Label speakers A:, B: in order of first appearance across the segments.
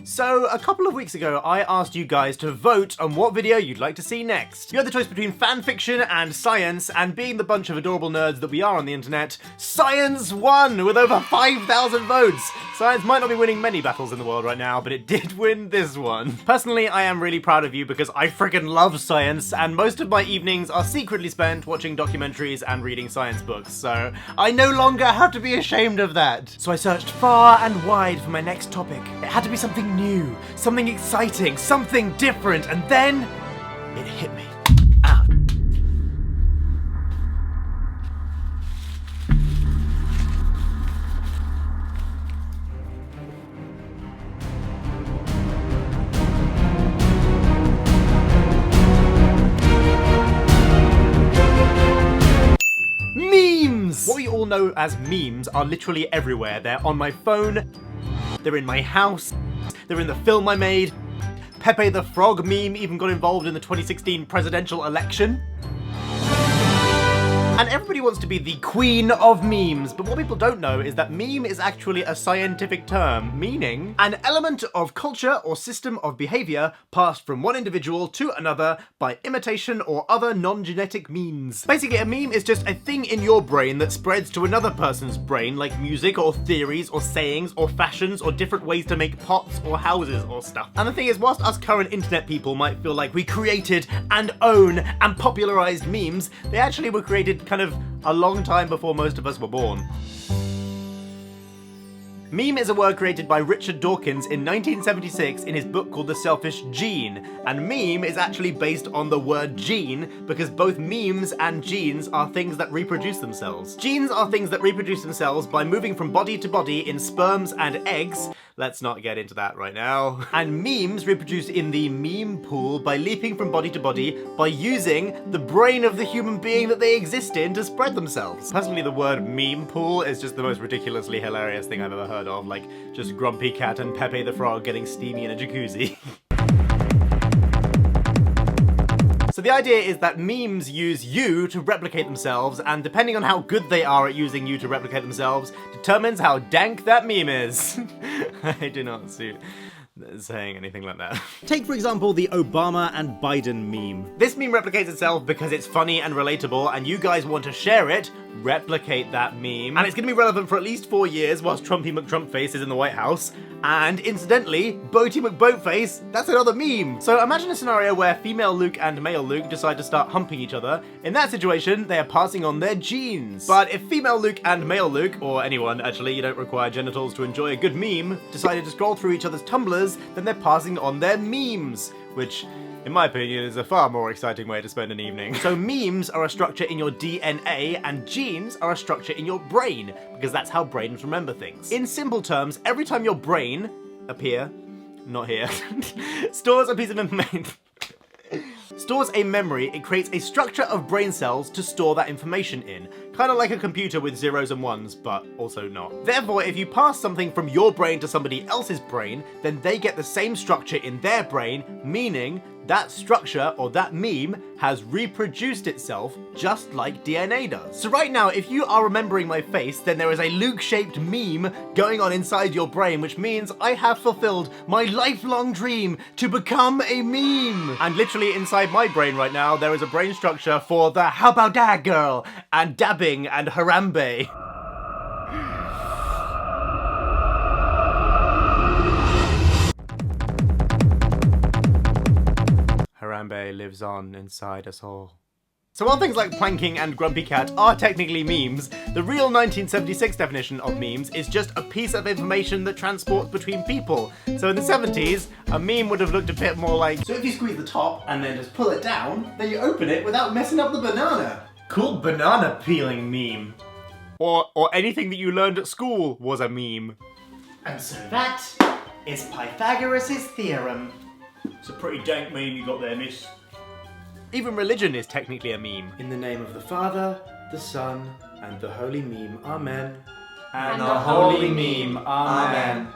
A: So, a couple of weeks ago, I asked you guys to vote on what video you'd like to see next. You had the choice between fanfiction and science, and being the bunch of adorable nerds that we are on the internet, science won with over 5,000 votes! Science might not be winning many battles in the world right now, but it did win this one. Personally, I am really proud of you because I freaking love science, and most of my evenings are secretly spent watching documentaries and reading science books, so I no longer have to be ashamed of that. So I searched far and wide for my next topic. It had to be something new, something exciting, something different, and then it hit me. Ah. Memes! What we all know as memes are literally everywhere. They're on my phone, they're in my house, they're in the film I made. Pepe the Frog meme even got involved in the 2016 presidential election. And everybody wants to be the queen of memes, but what people don't know is that meme is actually a scientific term, meaning an element of culture or system of behavior passed from one individual to another by imitation or other non-genetic means. Basically, a meme is just a thing in your brain that spreads to another person's brain, like music or theories or sayings or fashions or different ways to make pots or houses or stuff. And the thing is, whilst us current internet people might feel like we created and own and popularized memes, they actually were created kind of a long time before most of us were born. Meme is a word created by Richard Dawkins in 1976 in his book called The Selfish Gene, and meme is actually based on the word gene because both memes and genes are things that reproduce themselves. Genes are things that reproduce themselves by moving from body to body in sperms and eggs. Let's not get into that right now. And memes reproduce in the meme pool by leaping from body to body by using the brain of the human being that they exist in to spread themselves. Personally, the word meme pool is just the most ridiculously hilarious thing I've ever heard of, like just Grumpy Cat and Pepe the Frog getting steamy in a jacuzzi. So the idea is that memes use you to replicate themselves, and depending on how good they are at using you to replicate themselves, determines how dank that meme is. I do not suit saying anything like that. Take, for example, the Obama and Biden meme. This meme replicates itself because it's funny and relatable, and you guys want to share it. Replicate that meme. And it's gonna be relevant for at least 4 years whilst Trumpy McTrumpface is in the White House. And incidentally, Boaty McBoatface, that's another meme. So imagine a scenario where female Luke and male Luke decide to start humping each other. In that situation, they are passing on their genes. But if female Luke and male Luke, or anyone actually, you don't require genitals to enjoy a good meme, decided to scroll through each other's Tumblrs, then they're passing on their memes, which, in my opinion, is a far more exciting way to spend an evening. So memes are a structure in your DNA, and genes are a structure in your brain, because that's how brains remember things. In simple terms, every time your brain, up here, not here, stores a piece of information, stores a memory, it creates a structure of brain cells to store that information in. Kind of like a computer with zeros and ones, but also not. Therefore, if you pass something from your brain to somebody else's brain, then they get the same structure in their brain, meaning that structure, or that meme, has reproduced itself just like DNA does. So right now, if you are remembering my face, then there is a Luke-shaped meme going on inside your brain, which means I have fulfilled my lifelong dream to become a meme. And literally inside my brain right now, there is a brain structure for the how about that girl, and dabbing, and Harambe. Harambe lives on inside us all. So while things like planking and Grumpy Cat are technically memes, the real 1976 definition of memes is just a piece of information that transports between people. So in the 70s, a meme would have looked a bit more like, so if you squeeze the top and then just pull it down, then you open it without messing up the banana. Cool banana peeling meme. Or anything that you learned at school was a meme. And so that is Pythagoras' theorem. It's a pretty dank meme you got there, miss. Even religion is technically a meme. In the name of the Father, the Son, and the Holy Meme, Amen. And the Holy Meme, Amen.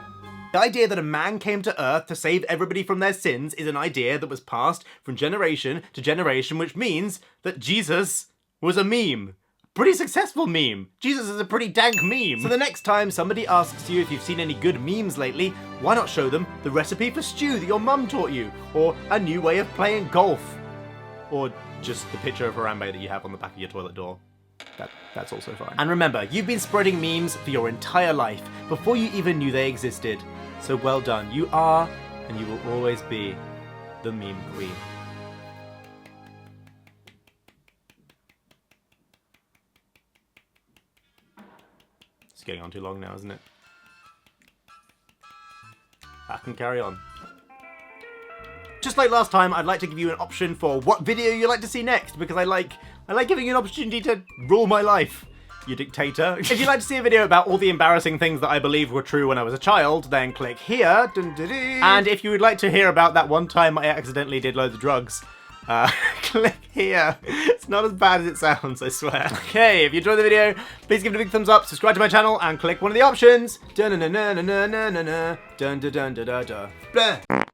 A: The idea that a man came to Earth to save everybody from their sins is an idea that was passed from generation to generation, which means that Jesus was a meme. pretty successful meme. Jesus is a pretty dank meme. So the next time somebody asks you if you've seen any good memes lately, why not show them the recipe for stew that your mum taught you, or a new way of playing golf, or just the picture of Harambe that you have on the back of your toilet door. That's also fine. And remember, you've been spreading memes for your entire life, before you even knew they existed. So well done. You are, and you will always be, the meme queen. It's getting on too long now, isn't it? I can carry on. Just like last time, I'd like to give you an option for what video you'd like to see next, because I like giving you an opportunity to rule my life, you dictator. If you'd like to see a video about all the embarrassing things that I believe were true when I was a child, then click here. Dun, dun, dun. And if you would like to hear about that one time I accidentally did loads of drugs, click here. It's not as bad as it sounds, I swear. Okay, if you enjoyed the video, please give it a big thumbs up, subscribe to my channel, and click one of the options. Dun dun dun dun dun dun dun dun dun dun dun dun dun.